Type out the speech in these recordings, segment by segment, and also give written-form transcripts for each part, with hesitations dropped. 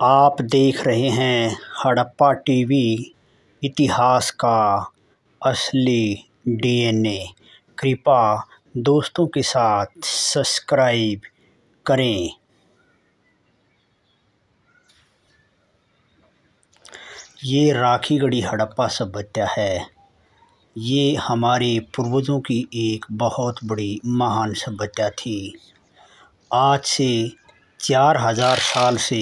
आप देख रहे हैं हड़प्पा टीवी, इतिहास का असली डीएनए। कृपया दोस्तों के साथ सब्सक्राइब करें। ये राखीगढ़ी हड़प्पा सभ्यता है। ये हमारे पूर्वजों की एक बहुत बड़ी महान सभ्यता थी। आज से 4000 साल से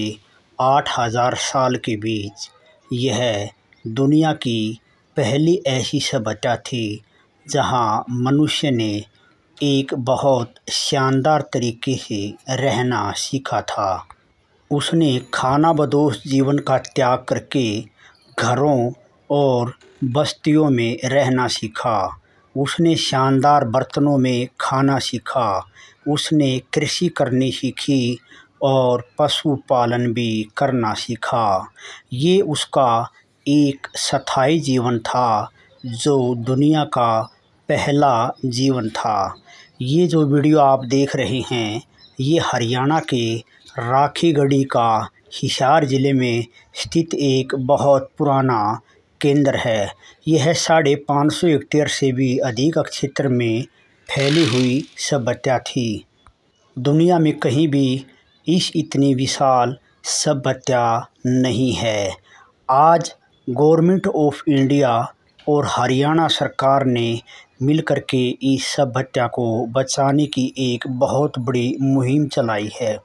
8000 साल के बीच यह दुनिया की पहली ऐसी सभ्यता थी जहां मनुष्य ने एक बहुत शानदार तरीके से रहना सीखा था। उसने खानाबदोश जीवन का त्याग करके घरों और बस्तियों में रहना सीखा। उसने शानदार बर्तनों में खाना सीखा। उसने कृषि करनी सीखी और पशुपालन भी करना सीखा। ये उसका एक स्थायी जीवन था जो दुनिया का पहला जीवन था। ये जो वीडियो आप देख रहे हैं ये हरियाणा के राखीगढ़ी का हिसार ज़िले में स्थित एक बहुत पुराना केंद्र है। यह 550 हेक्टेयर से भी अधिक क्षेत्र में फैली हुई सभ्यता थी। दुनिया में कहीं भी इस इतनी विशाल सभ्यता नहीं है। आज गवर्नमेंट ऑफ इंडिया और हरियाणा सरकार ने मिलकर के इस सभ्यता को बचाने की एक बहुत बड़ी मुहिम चलाई है।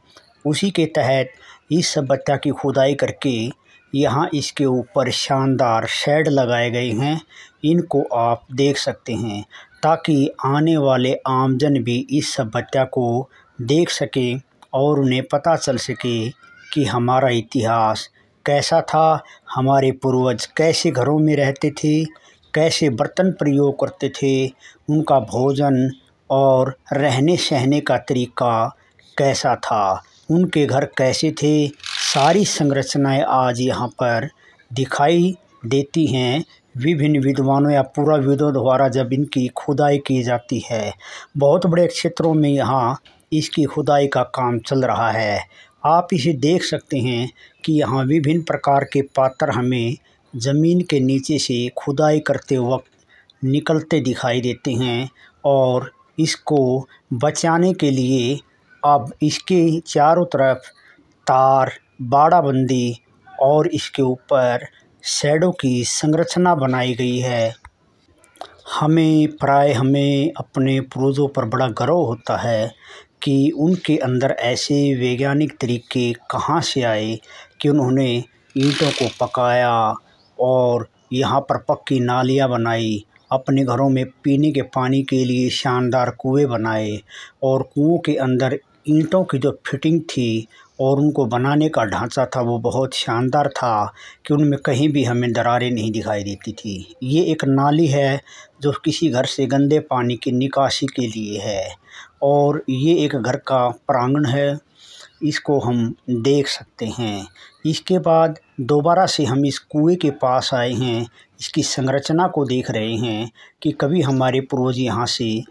उसी के तहत इस सभ्यता की खुदाई करके यहाँ इसके ऊपर शानदार शेड लगाए गए हैं। इनको आप देख सकते हैं ताकि आने वाले आमजन भी इस सभ्यता को देख सकें और उन्हें पता चल सके कि हमारा इतिहास कैसा था, हमारे पूर्वज कैसे घरों में रहते थे, कैसे बर्तन प्रयोग करते थे, उनका भोजन और रहने सहने का तरीका कैसा था, उनके घर कैसे थे। सारी संरचनाएं आज यहाँ पर दिखाई देती हैं विभिन्न विद्वानों या पुराविदों द्वारा जब इनकी खुदाई की जाती है। बहुत बड़े क्षेत्रों में यहाँ इसकी खुदाई का काम चल रहा है। आप इसे देख सकते हैं कि यहाँ विभिन्न प्रकार के पात्र हमें ज़मीन के नीचे से खुदाई करते वक्त निकलते दिखाई देते हैं और इसको बचाने के लिए अब इसके चारों तरफ तार, बाड़ाबंदी और इसके ऊपर शैडो की संरचना बनाई गई है। हमें अपने पूर्वजों पर बड़ा गर्व होता है कि उनके अंदर ऐसे वैज्ञानिक तरीके कहाँ से आए कि उन्होंने ईंटों को पकाया और यहाँ पर पक्की नालियाँ बनाई, अपने घरों में पीने के पानी के लिए शानदार कुएं बनाए और कुओं के अंदर ईंटों की जो फिटिंग थी और उनको बनाने का ढांचा था वो बहुत शानदार था कि उनमें कहीं भी हमें दरारें नहीं दिखाई देती थी। ये एक नाली है जो किसी घर से गंदे पानी की निकासी के लिए है और ये एक घर का प्रांगण है, इसको हम देख सकते हैं। इसके बाद दोबारा से हम इस कुएं के पास आए हैं, इसकी संरचना को देख रहे हैं कि कभी हमारे पूर्वज यहाँ से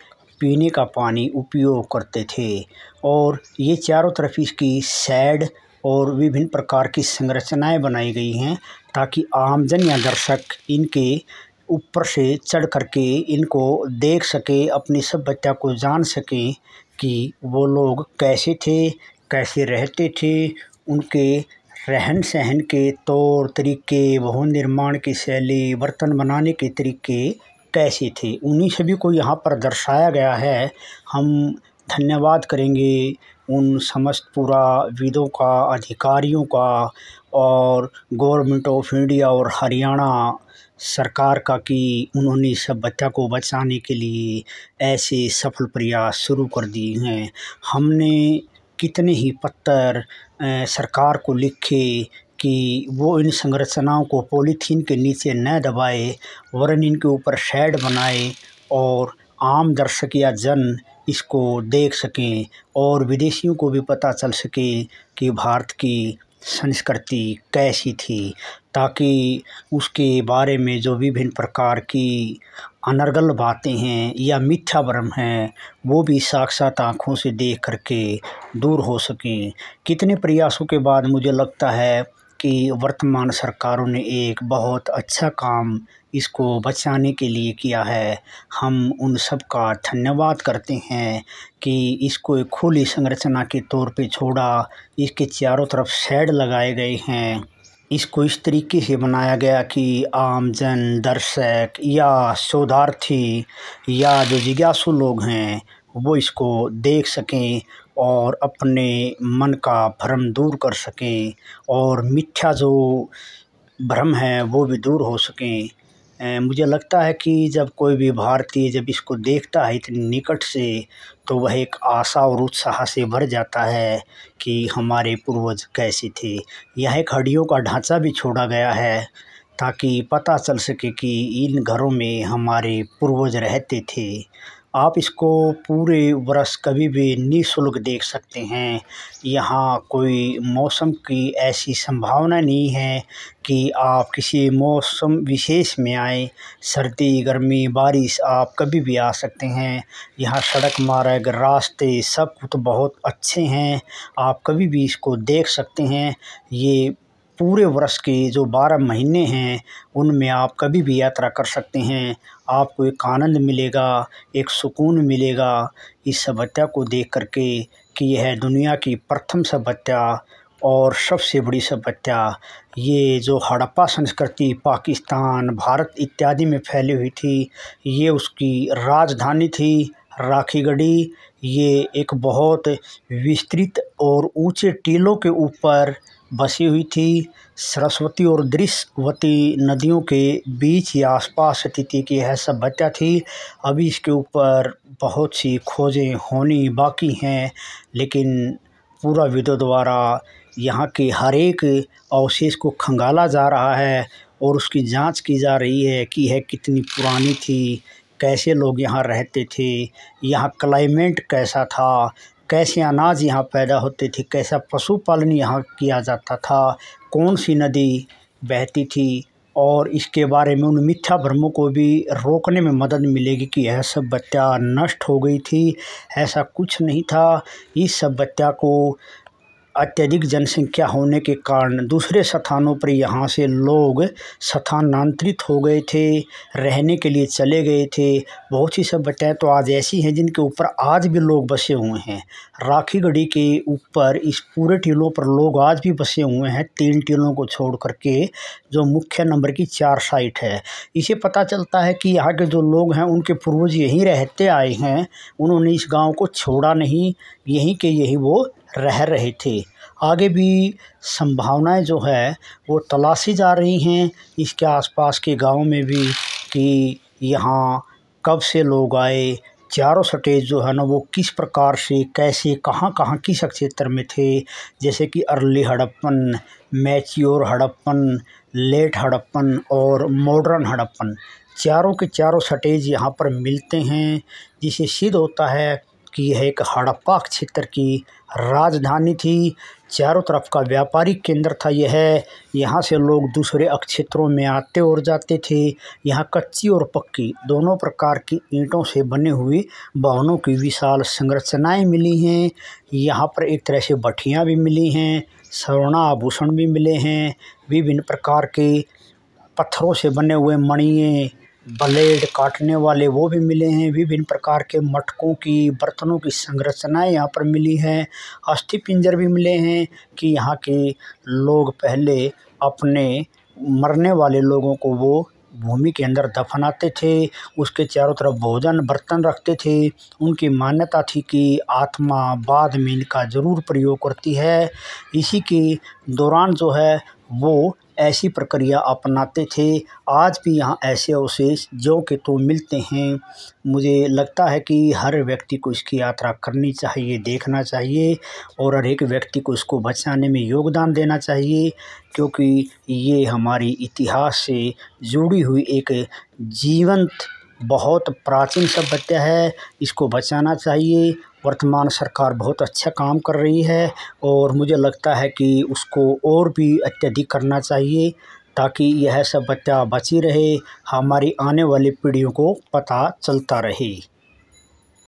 पीने का पानी उपयोग करते थे और ये चारों तरफ इसकी शेड और विभिन्न प्रकार की संरचनाएं बनाई गई हैं ताकि आमजन या दर्शक इनके ऊपर से चढ़ करके इनको देख सके, अपनी सभ्यता को जान सके कि वो लोग कैसे थे, कैसे रहते थे, उनके रहन सहन के तौर तरीके, भवन निर्माण की शैली, बर्तन बनाने के तरीके कैसे थे, उन्हीं सभी को यहाँ पर दर्शाया गया है। हम धन्यवाद करेंगे उन समस्त पुराविदों का, अधिकारियों का और गवर्नमेंट ऑफ इंडिया और हरियाणा सरकार का कि उन्होंने इस सभ्यता को बचाने के लिए ऐसे सफल प्रयास शुरू कर दिए हैं। हमने कितने ही पत्र सरकार को लिखे कि वो इन संरचनाओं को पॉलीथीन के नीचे न दबाए वरन इनके ऊपर शेड बनाए और आम दर्शक या जन इसको देख सकें और विदेशियों को भी पता चल सके कि भारत की संस्कृति कैसी थी, ताकि उसके बारे में जो विभिन्न प्रकार की अनर्गल बातें हैं या मिथ्या भ्रम हैं, वो भी साक्षात आँखों से देख कर के दूर हो सकें। कितने प्रयासों के बाद मुझे लगता है कि वर्तमान सरकारों ने एक बहुत अच्छा काम इसको बचाने के लिए किया है। हम उन सब का धन्यवाद करते हैं कि इसको एक खुली संरचना के तौर पे छोड़ा, इसके चारों तरफ शेड लगाए गए हैं। इसको इस तरीके से बनाया गया कि आमजन, दर्शक या शोधार्थी या जो जिज्ञासु लोग हैं वो इसको देख सकें और अपने मन का भ्रम दूर कर सकें और मिथ्या जो भ्रम है वो भी दूर हो सकें। मुझे लगता है कि जब कोई भी भारतीय जब इसको देखता है इतनी निकट से, तो वह एक आशा और उत्साह से भर जाता है कि हमारे पूर्वज कैसे थे। यह एक हड्डियों का ढांचा भी छोड़ा गया है ताकि पता चल सके कि इन घरों में हमारे पूर्वज रहते थे। आप इसको पूरे वर्ष कभी भी निःशुल्क देख सकते हैं। यहाँ कोई मौसम की ऐसी संभावना नहीं है कि आप किसी मौसम विशेष में आए। सर्दी, गर्मी, बारिश आप कभी भी आ सकते हैं। यहाँ सड़क मार्ग, रास्ते सब कुछ बहुत अच्छे हैं। आप कभी भी इसको देख सकते हैं। ये पूरे वर्ष के जो 12 महीने हैं उनमें आप कभी भी यात्रा कर सकते हैं। आपको एक आनंद मिलेगा, एक सुकून मिलेगा इस सभ्यता को देख कर के कि यह दुनिया की प्रथम सभ्यता और सबसे बड़ी सभ्यता, ये जो हड़प्पा संस्कृति पाकिस्तान, भारत इत्यादि में फैली हुई थी, ये उसकी राजधानी थी राखीगढ़ी। ये एक बहुत विस्तृत और ऊंचे टीलों के ऊपर बसी हुई थी। सरस्वती और दृश्यवती नदियों के बीच या आसपास स्थिति की यह सभ्यता थी। अभी इसके ऊपर बहुत सी खोजें होनी बाकी हैं, लेकिन पूरा विदों द्वारा यहाँ के हर एक अवशेष को खंगाला जा रहा है और उसकी जांच की जा रही है कि यह कितनी पुरानी थी, कैसे लोग यहाँ रहते थे, यहाँ क्लाइमेट कैसा था, कैसे अनाज यहाँ पैदा होते थे, कैसा पशुपालन यहाँ किया जाता था, कौन सी नदी बहती थी। और इसके बारे में उन मिथ्या भ्रमों को भी रोकने में मदद मिलेगी कि यह सभ्यता नष्ट हो गई थी। ऐसा कुछ नहीं था। इस सभ्यता को अत्यधिक जनसंख्या होने के कारण दूसरे स्थानों पर यहाँ से लोग स्थानांतरित हो गए थे, रहने के लिए चले गए थे। बहुत सी सभ्यताएं तो आज ऐसी हैं जिनके ऊपर आज भी लोग बसे हुए हैं। राखीगढ़ी के ऊपर इस पूरे टीलों पर लोग आज भी बसे हुए हैं, 3 टीलों को छोड़ करके जो मुख्य नंबर की 4 साइट है। इसे पता चलता है कि यहाँ के जो लोग हैं उनके पूर्वज यहीं रहते आए हैं, उन्होंने इस गाँव को छोड़ा नहीं, यहीं के यही वो रह रहे थे। आगे भी संभावनाएं जो है वो तलाशी जा रही हैं इसके आसपास के गांव में भी कि यहाँ कब से लोग आए, चारों स्टेज जो है ना वो किस प्रकार से, कैसे, कहाँ किस क्षेत्र में थे। जैसे कि early Harappan, mature Harappan, late Harappan और मॉडर्न हड़प्पन, चारों के चारों स्टेज यहाँ पर मिलते हैं, जिसे सिद्ध होता है कि यह एक हड़प्पा क्षेत्र की राजधानी थी। चारों तरफ का व्यापारिक केंद्र था यह। यहाँ से लोग दूसरे क्षेत्रों में आते और जाते थे। यहाँ कच्ची और पक्की दोनों प्रकार की ईंटों से बने हुए भवनों की विशाल संरचनाएं मिली हैं। यहाँ पर एक तरह से भट्टियाँ भी मिली हैं, स्वर्ण आभूषण भी मिले हैं, विभिन्न प्रकार के पत्थरों से बने हुए मणिये, ब्लेड काटने वाले वो भी मिले हैं, विभिन्न प्रकार के मटकों की, बर्तनों की संरचनाएं यहाँ पर मिली हैं, अस्थि पिंजर भी मिले हैं कि यहाँ के लोग पहले अपने मरने वाले लोगों को वो भूमि के अंदर दफनाते थे, उसके चारों तरफ भोजन बर्तन रखते थे। उनकी मान्यता थी कि आत्मा बाद में इनका ज़रूर प्रयोग करती है। इसी के दौरान जो है वो ऐसी प्रक्रिया अपनाते थे। आज भी यहाँ ऐसे अवशेष जो कि तो मिलते हैं। मुझे लगता है कि हर व्यक्ति को इसकी यात्रा करनी चाहिए, देखना चाहिए और हर एक व्यक्ति को इसको बचाने में योगदान देना चाहिए, क्योंकि ये हमारी इतिहास से जुड़ी हुई एक जीवंत बहुत प्राचीन सभ्यता है। इसको बचाना चाहिए। वर्तमान सरकार बहुत अच्छा काम कर रही है और मुझे लगता है कि उसको और भी अत्यधिक करना चाहिए। ताकि यह सभ्यता बची रहे, हमारी आने वाली पीढ़ियों को पता चलता रहे।